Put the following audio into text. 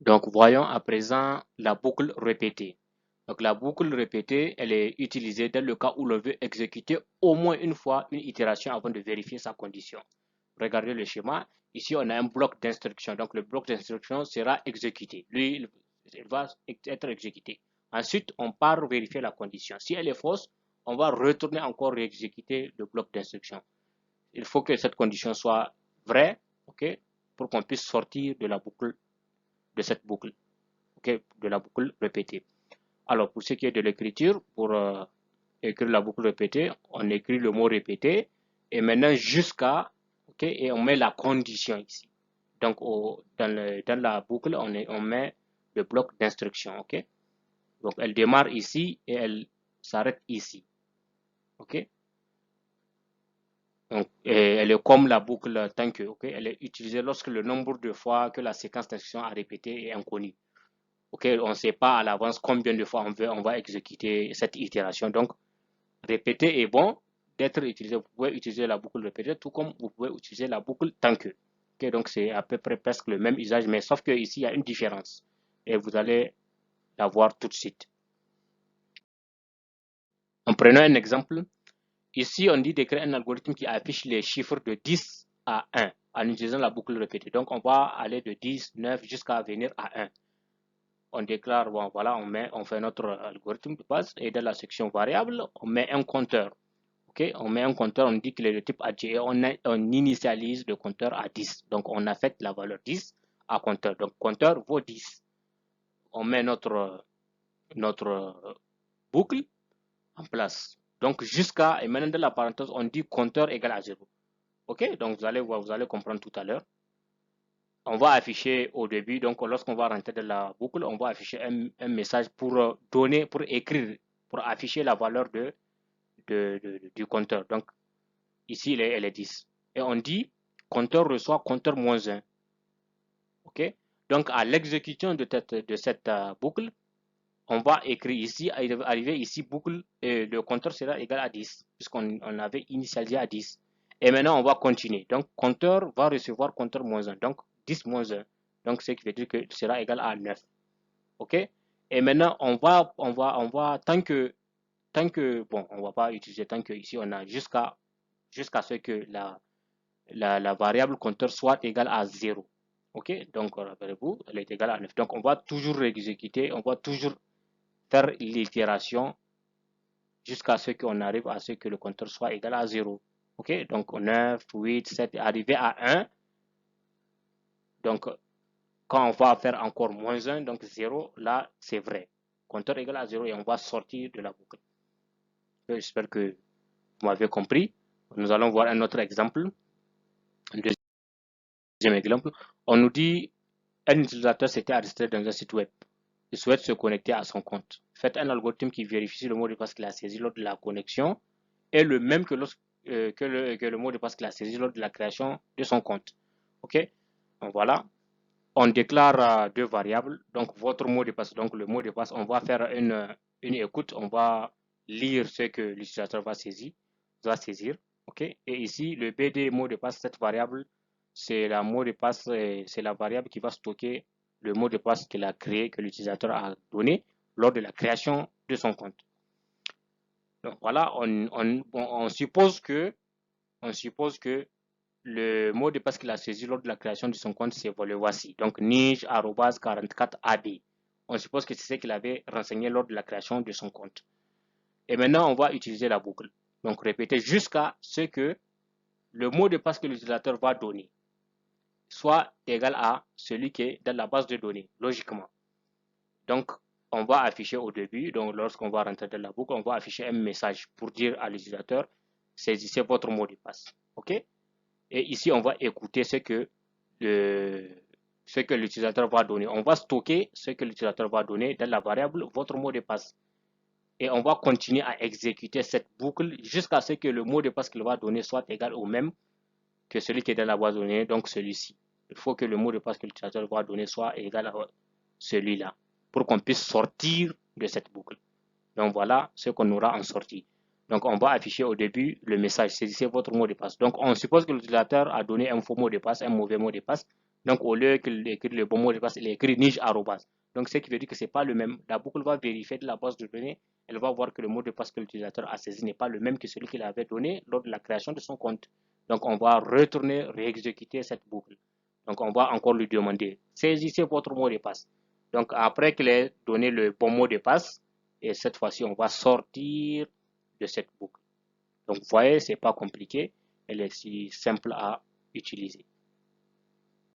Donc, voyons à présent la boucle répétée. Donc, la boucle répétée, elle est utilisée dans le cas où l'on veut exécuter au moins une fois une itération avant de vérifier sa condition. Regardez le schéma. Ici, on a un bloc d'instruction. Donc, le bloc d'instruction sera exécuté. Lui, il va être exécuté. Ensuite, on part vérifier la condition. Si elle est fausse, on va retourner encore réexécuter le bloc d'instruction. Il faut que cette condition soit vraie, ok, pour qu'on puisse sortir de la boucle, de cette boucle, ok, de la boucle répétée. Alors, pour ce qui est de l'écriture, pour écrire la boucle répétée, on écrit le mot répété et maintenant jusqu'à, ok, et on met la condition ici. Donc, dans la boucle, on met le bloc d'instruction, ok. Donc, elle démarre ici et elle s'arrête ici, ok. Donc, elle est comme la boucle tant que, ok, elle est utilisée lorsque le nombre de fois que la séquence d'instruction a répété est inconnu. Ok, on ne sait pas à l'avance combien de fois on va exécuter cette itération. Donc, répéter est bon d'être utilisé. Vous pouvez utiliser la boucle répétée, tout comme vous pouvez utiliser la boucle tant que. Ok, donc, c'est à peu près presque le même usage, mais sauf qu'ici, il y a une différence. Et vous allez la voir tout de suite. En prenant un exemple, ici, on dit de créer un algorithme qui affiche les chiffres de 10 à 1 en utilisant la boucle répétée. Donc, on va aller de 10, 9 jusqu'à venir à 1. On déclare, bon, voilà, on fait notre algorithme de base et dans la section variable, on met un compteur. Ok, on met un compteur, on dit qu'il est de type AG et on initialise le compteur à 10. Donc, on affecte la valeur 10 à compteur. Donc, compteur vaut 10. On met notre boucle en place. Donc, jusqu'à, et maintenant dans la parenthèse, on dit compteur égale à 0. Ok, donc vous allez voir, vous allez comprendre tout à l'heure. On va afficher au début, donc lorsqu'on va rentrer dans la boucle, on va afficher un message pour donner, pour écrire, pour afficher la valeur du compteur. Donc ici, elle est 10. Et on dit compteur reçoit compteur moins 1. Ok, donc à l'exécution de cette boucle, on va écrire ici, arriver ici, boucle, et le compteur sera égal à 10, puisqu'on avait initialisé à 10. Et maintenant, on va continuer. Donc, compteur va recevoir compteur moins 1. Donc, 10 moins 1. Donc, ce qui veut dire que sera égal à 9. OK? Et maintenant, bon, on va pas utiliser tant que ici, on a jusqu'à ce que la variable compteur soit égale à 0. OK? Donc, rappelez-vous, elle est égale à 9. Donc, on va toujours exécuter, on va toujours faire l'itération jusqu'à ce qu'on arrive à ce que le compteur soit égal à 0. Ok, donc 9, 8, 7, arrivé à 1. Donc, quand on va faire encore moins 1, donc 0, là, c'est vrai. Compteur égal à 0 et on va sortir de la boucle. J'espère que vous m'avez compris. Nous allons voir un autre exemple. Un deuxième exemple. On nous dit un utilisateur s'était enregistré dans un site web. Il souhaite se connecter à son compte. Faites un algorithme qui vérifie si le mot de passe qu'il a saisi lors de la connexion est le même que le mot de passe qu'il a saisi lors de la création de son compte. OK? Donc voilà. On déclare deux variables. Donc votre mot de passe, donc le mot de passe, on va faire une écoute. On va lire ce que l'utilisateur va saisir. OK? Et ici, le BD mot de passe, cette variable, c'est la mot de passe, c'est la variable qui va stocker le mot de passe qu'il a créé, que l'utilisateur a donné lors de la création de son compte. Donc voilà, on suppose que le mot de passe qu'il a saisi lors de la création de son compte, c'est le voici. Donc nige44ab. On suppose que c'est ce qu'il avait renseigné lors de la création de son compte. Et maintenant, on va utiliser la boucle. Donc répéter jusqu'à ce que le mot de passe que l'utilisateur va donner soit égal à celui qui est dans la base de données, logiquement. Donc, on va afficher au début, donc lorsqu'on va rentrer dans la boucle, on va afficher un message pour dire à l'utilisateur, saisissez votre mot de passe. OK? Et ici, on va écouter ce que l'utilisateur va donner. On va stocker ce que l'utilisateur va donner dans la variable votre mot de passe. Et on va continuer à exécuter cette boucle jusqu'à ce que le mot de passe qu'il va donner soit égal au même que celui qui est dans la base de données, donc celui-ci. Il faut que le mot de passe que l'utilisateur va donner soit égal à celui-là pour qu'on puisse sortir de cette boucle. Donc voilà ce qu'on aura en sortie. Donc on va afficher au début le message, saisissez votre mot de passe. Donc on suppose que l'utilisateur a donné un faux mot de passe, un mauvais mot de passe. Donc, au lieu qu'il écrit le bon mot de passe, il écrit niche arrobas. Donc, ce qui veut dire que c'est pas le même. La boucle va vérifier de la base de données. Elle va voir que le mot de passe que l'utilisateur a saisi n'est pas le même que celui qu'il avait donné lors de la création de son compte. Donc, on va retourner, réexécuter cette boucle. Donc, on va encore lui demander, saisissez votre mot de passe. Donc, après qu'il ait donné le bon mot de passe, et cette fois-ci, on va sortir de cette boucle. Donc, vous voyez, c'est pas compliqué. Elle est si simple à utiliser.